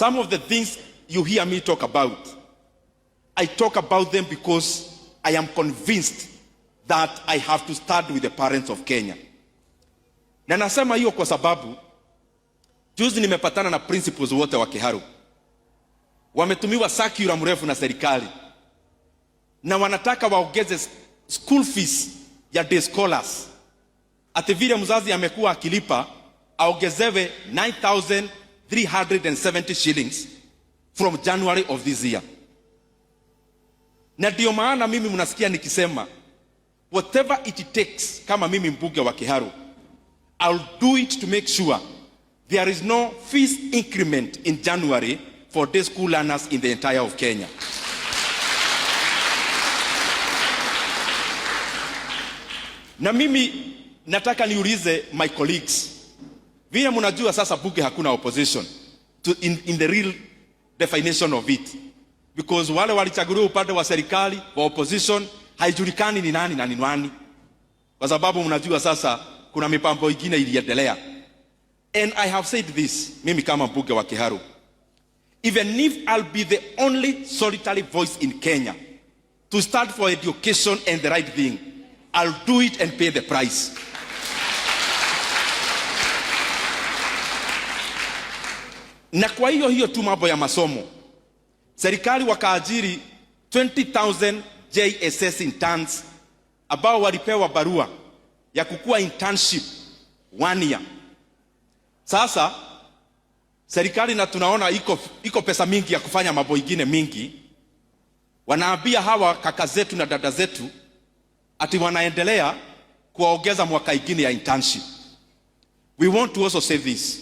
Some of the things you hear me talk about, I talk about them because I am convinced that I have to start with the parents of Kenya. Na nasema hiyo kwa sababu juzi nimepatana na principals wote wa Kiharu. Wametumiwa circular mrefu na serikali, na wanataka waongeze school fees ya day scholars. Ati vile mzazi amekuwa akilipa aongezewe 9,370 shillings from January of this year. Na ndio maana mimi mnasikia nikisema whatever it takes, kama mimi mbunge wa Kiharu, I'll do it to make sure there is no fees increment in January for day school learners in the entire of Kenya. Na mimi nataka niulize my colleagues, vile mnajua sasa bunge hakuna opposition in the real definition of it, because wale walichaguliwa upande wa serikali wa opposition haijulikani ni nani na ni nani, kwa sababu mnajua sasa kuna mipango ingine iliendelea. And I have said this, mimi kama mbunge wa Kiharu, even if I'll be the only solitary voice in Kenya to stand for education and the right thing, I'll do it and pay the price. Na kwa hiyo tu mambo ya masomo, serikali wakaajiri 20,000 JSS interns ambao walipewa barua ya kukua internship 1 year. Sasa serikali, na tunaona iko pesa mingi ya kufanya mambo ingine mingi, wanaambia hawa kaka zetu na dada zetu ati wanaendelea kuongeza mwaka ingine ya internship. We want to also say this.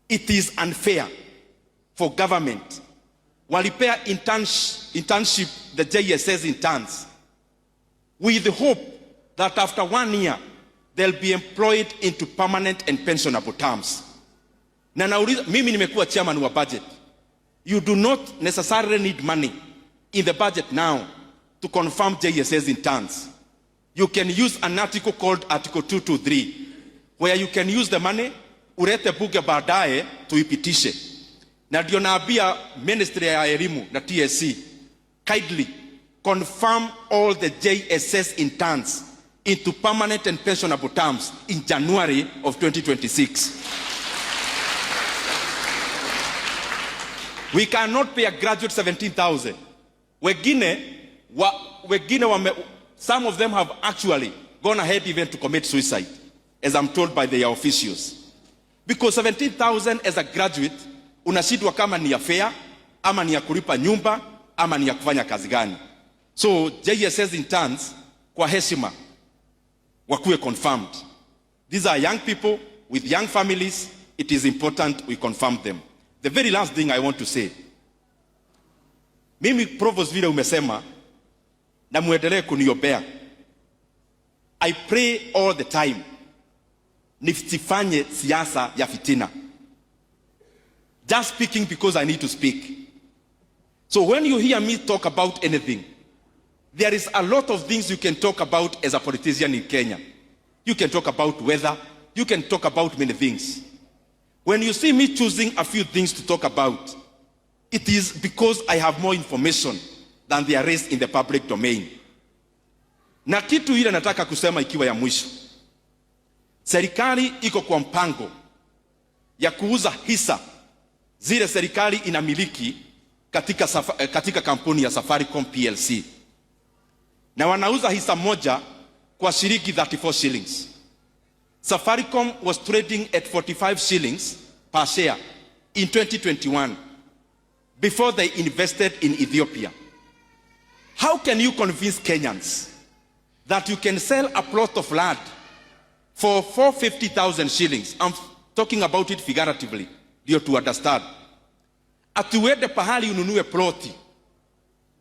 It is unfair for government walipea internship the JSS interns with the hope that after 1 year they'll be employed into permanent and pensionable terms. Na nauliza, mimi nimekuwa chairman wa budget. You do not necessarily need money in the budget now to confirm JSS interns. You can use an article called Article 223, where you can use the money, urete bunge baadaye tuipitishe. Na ndio naambia Ministry ya Elimu na TSC, kindly confirm all the JSS interns into permanent and pensionable terms in January of 2026. We cannot pay a graduate 17,000. Some of them have actually gone ahead even to commit suicide, as I'm told by their officials. Because 17,000 as a graduate, unashindwa kama ni ya fare, ama ni ya kulipa nyumba, ama ni ya kufanya kazi gani. So JSS interns, kwa heshima, wakuwe confirmed. These are young people with young families. It is important we confirm them. The very last thing I want to say, mimi Provost vile umesema, na muendelee kuniombea. I pray all the time nisifanye siasa ya fitina. Just speaking because I need to speak. So when you hear me talk about anything, there is a lot of things you can talk about as a politician in Kenya. You can talk about weather, you can talk about many things. When you see me choosing a few things to talk about, it is because I have more information than the rest in the public domain. Na kitu ile nataka kusema ikiwa ya mwisho. Serikali iko kwa mpango ya kuuza hisa zile serikali inamiliki katika kampuni ya Safaricom PLC. Na wanauza hisa moja kwa shilingi 34 shillings. Safaricom was trading at 45 shillings per share in 2021 before they invested in Ethiopia. How can you convince Kenyans that you can sell a plot of land for 450,000 shillings? I'm talking about it figuratively, ndio to understand. Atuwede pahali ununue ploti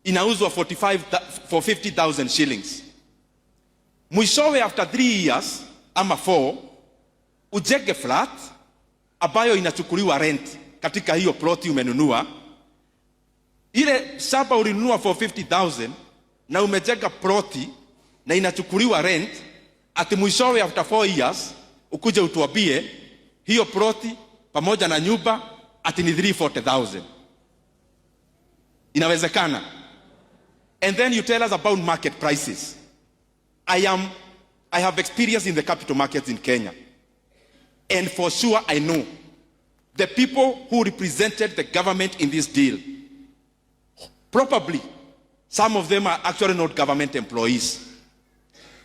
inauzwa for 50,000 shillings. Mwishowe after 3 years ama 4 ujenge flat ambayo inachukuliwa rent katika hiyo ploti umenunua. Ile shamba ulinunua for 50,000 na umejenga ploti na inachukuliwa rent, ati mwishowe after 4 years ukuje utuambie hiyo ploti pamoja na nyumba ati ni 340,000. Inawezekana? And then you tell us about market prices. I have experience in the capital markets in Kenya. And for sure I know the people who represented the government in this deal, probably some of them are actually not government employees.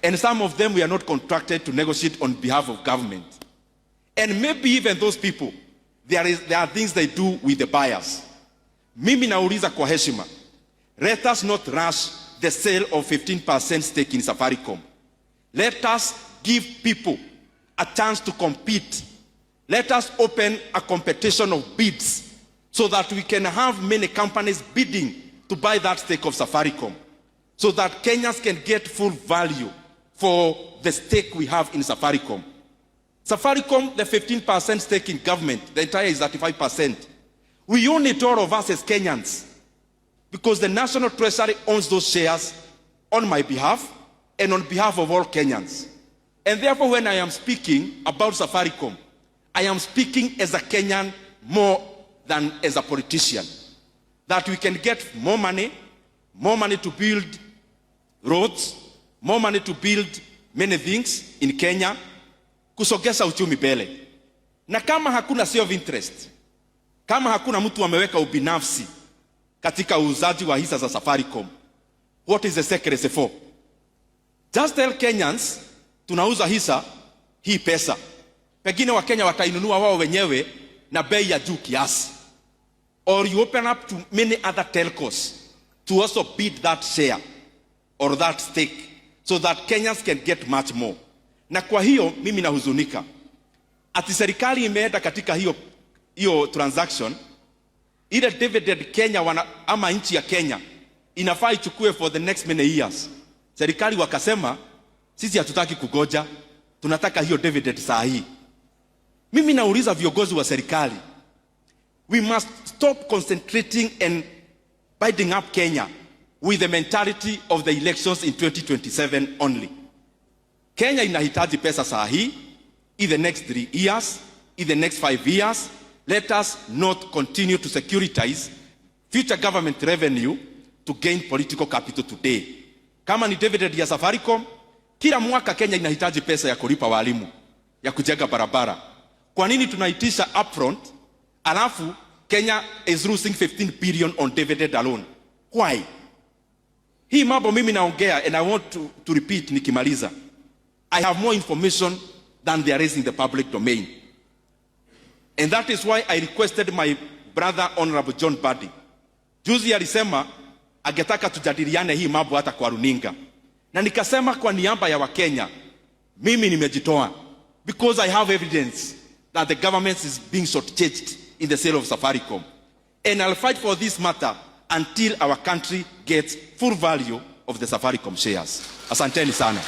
And some of them were not contracted to negotiate on behalf of government. And maybe even those people, there are things they do with the buyers. Mimi nauliza kwa heshima, let us not rush the sale of 15% stake in Safaricom. Let us give people a chance to compete. Let us open a competition of bids so that we can have many companies bidding to buy that stake of Safaricom, so that Kenyans can get full value for the stake we have in Safaricom. Safaricom, the 15% stake in government, the entire is 35%. We own it, all of us as Kenyans, because the National Treasury owns those shares on my behalf and on behalf of all Kenyans. And therefore, when I am speaking about Safaricom, I am speaking as a Kenyan more than as a politician. That we can get more money to build roads, more money to build many things in Kenya, kusogeza uchumi mbele. Na kama hakuna self-interest, kama hakuna mtu ameweka ubinafsi katika uuzaji wa hisa za Safaricom, what is the secrecy for? Just tell Kenyans, tunauza hisa hii pesa. Pengine wa Kenya watainunua wao wenyewe na bei ya juu kiasi. Or you open up to many other telcos to also bid that share or that stake so that Kenyans can get much more. Na kwa hiyo mimi nahuzunika ati serikali imeenda katika hiyo transaction, ile dividend Kenya ama nchi ya Kenya inafaa ichukue for the next many years. Serikali wakasema sisi hatutaki kugoja, tunataka hiyo dividend saa hii. Mimi nauliza viongozi wa serikali, we must stop concentrating and binding up Kenya with the mentality of the elections in 2027 only. Kenya inahitaji pesa saa hii, in the next 3 years, in the next 5 years. Let us not continue to securitize future government revenue to gain political capital today. Kama ni dividend ya Safaricom, kila mwaka Kenya inahitaji pesa ya kulipa walimu, ya kujenga barabara. Kwa nini tunaitisha upfront, alafu Kenya is losing 15 billion on dividend alone? Why? Hii mambo mimi naongea, and I want to repeat nikimaliza. I have more information than there is in the public domain. And that is why I requested my brother Honorable John Badi. Juzi alisema angetaka tujadiliane hii mambo hata kwa runinga. Na nikasema kwa niaba ya Wakenya, mimi nimejitoa, because I have evidence that the government is being shortchanged in the sale of Safaricom. And I'll fight for this matter until our country gets full value of the Safaricom shares. Asanteni sana.